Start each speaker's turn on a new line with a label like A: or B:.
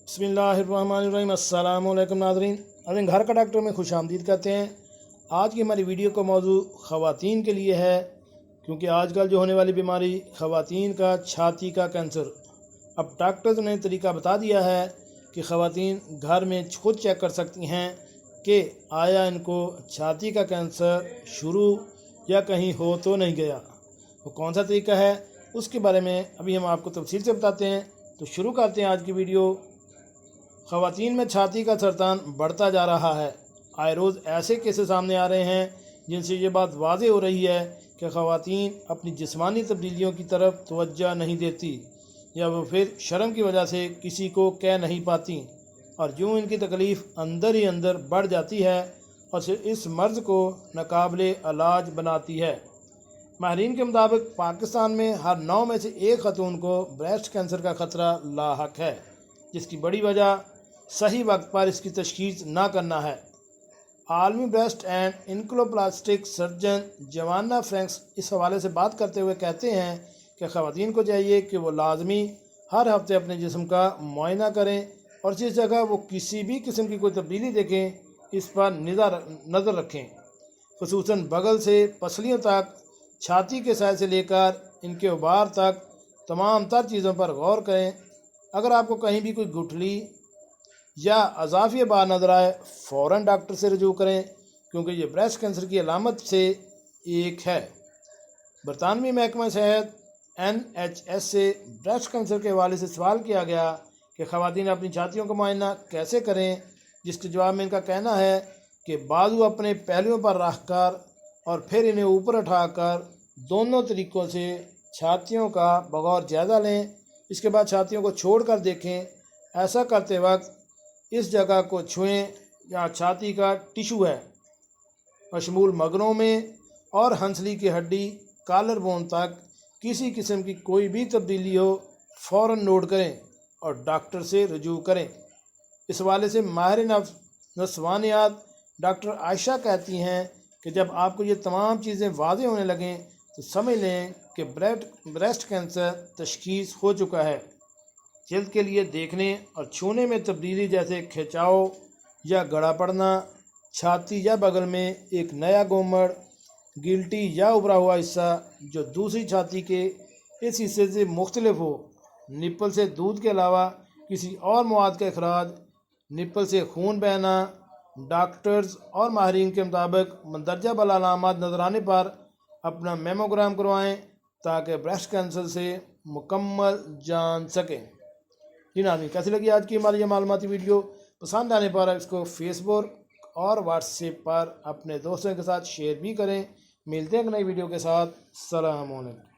A: बिस्मिल्लाहिर्रहमानिर्रहीम। अस्सलाम वालेकुम नाज़रीन, अभी घर का डॉक्टर में खुश आमदीद कहते हैं। आज की हमारी वीडियो का मौजू ख़वातीन के लिए है, क्योंकि आजकल जो होने वाली बीमारी ख़वातीन का छाती का कैंसर। अब डॉक्टर्स ने तरीका बता दिया है कि ख़वातीन घर में खुद चेक कर सकती हैं कि आया इनको छाती का कैंसर शुरू या कहीं हो तो नहीं गया। वो कौन सा तरीका है उसके बारे में अभी हम आपको तफसील से बताते हैं। तो शुरू करते हैं आज की वीडियो। ख़वातीन में छाती का सरतान बढ़ता जा रहा है। आए रोज़ ऐसे केसेस सामने आ रहे हैं जिनसे ये बात वाज़ेह हो रही है कि ख़वातीन अपनी जिस्मानी तब्दीलियों की तरफ तवज्जो नहीं देती, या वो फिर शर्म की वजह से किसी को कह नहीं पाती, और यूँ इनकी तकलीफ़ अंदर ही अंदर बढ़ जाती है और इस मर्ज़ को नाकाबिले इलाज बनाती है। माहिरीन के मुताबिक पाकिस्तान में हर 9 में से 1 खातून को ब्रेस्ट कैंसर का ख़तरा लाहक है, जिसकी बड़ी वजह सही वक्त पर इसकी तशख़ीस ना करना है। आलमी ब्रेस्ट एंड इनक्लोप्लास्टिक सर्जन जवाना फ्रैंक्स इस हवाले से बात करते हुए कहते हैं कि ख़वातीन को चाहिए कि वो लाजमी हर हफ्ते अपने जिस्म का मुआयना करें और जिस जगह वो किसी भी किस्म की कोई तब्दीली देखें इस पर नज़र रखें, खुसूसन बगल से पसलियों तक, छाती के साइड से लेकर इनके उबार तक तमाम तर चीज़ों पर गौर करें। अगर आपको कहीं भी कोई गुठली या अज़ाफ़ी बार नज़र आए फ़ौरन डॉक्टर से रजू करें, क्योंकि ये ब्रेस्ट कैंसर की अलामत से एक है। बरतानवी महकमा सेहत NHS से ब्रेस्ट कैंसर के हवाले से सवाल किया गया कि ख़वातीन अपनी छातियों का मुआयना कैसे करें, जिसके जवाब में इनका कहना है कि बाजू अपने पहलुओं पर रख कर और फिर इन्हें ऊपर उठाकर दोनों तरीक़ों से छातियों का बगौर जायज़ा लें। इसके बाद छातियों को छोड़ कर देखें। ऐसा करते वक्त इस जगह को छुएं जहाँ छाती का टिशू है, मशमूल मगरों में और हंसली की हड्डी, कॉलर बोन तक किसी किस्म की कोई भी तब्दीली हो फ़ौरन नोट करें और डॉक्टर से रजू करें। इस हवाले से माहिर नस्वानियात डॉक्टर आयशा कहती हैं कि जब आपको ये तमाम चीज़ें वाज़ेह होने लगें तो समझ लें कि ब्रेस्ट कैंसर तशख़ीस हो चुका है। जल्द के लिए देखने और छूने में तब्दीली जैसे खिंचाव या गड़ा पड़ना, छाती या बगल में एक नया गोमड़, गिल्टी या उभरा हुआ हिस्सा जो दूसरी छाती के इस हिस्से से मुख्तलिफ हो, निप्पल से दूध के अलावा किसी और मवाद का अखराज, निप्पल से खून बहना। डॉक्टर्स और माहिरीन के मुताबिक मंदरजा बाला अलामात नज़र आने पर अपना मेमोग्राम करवाएं ताकि ब्रेस्ट कैंसर से मुकम्मल जान सकें। जी नाज़रीन, कैसी लगी आज की हमारी ये मालूमाती वीडियो? पसंद आने पर इसको फेसबुक और व्हाट्सएप पर अपने दोस्तों के साथ शेयर भी करें। मिलते हैं एक नई वीडियो के साथ। सलाम अलैकुम।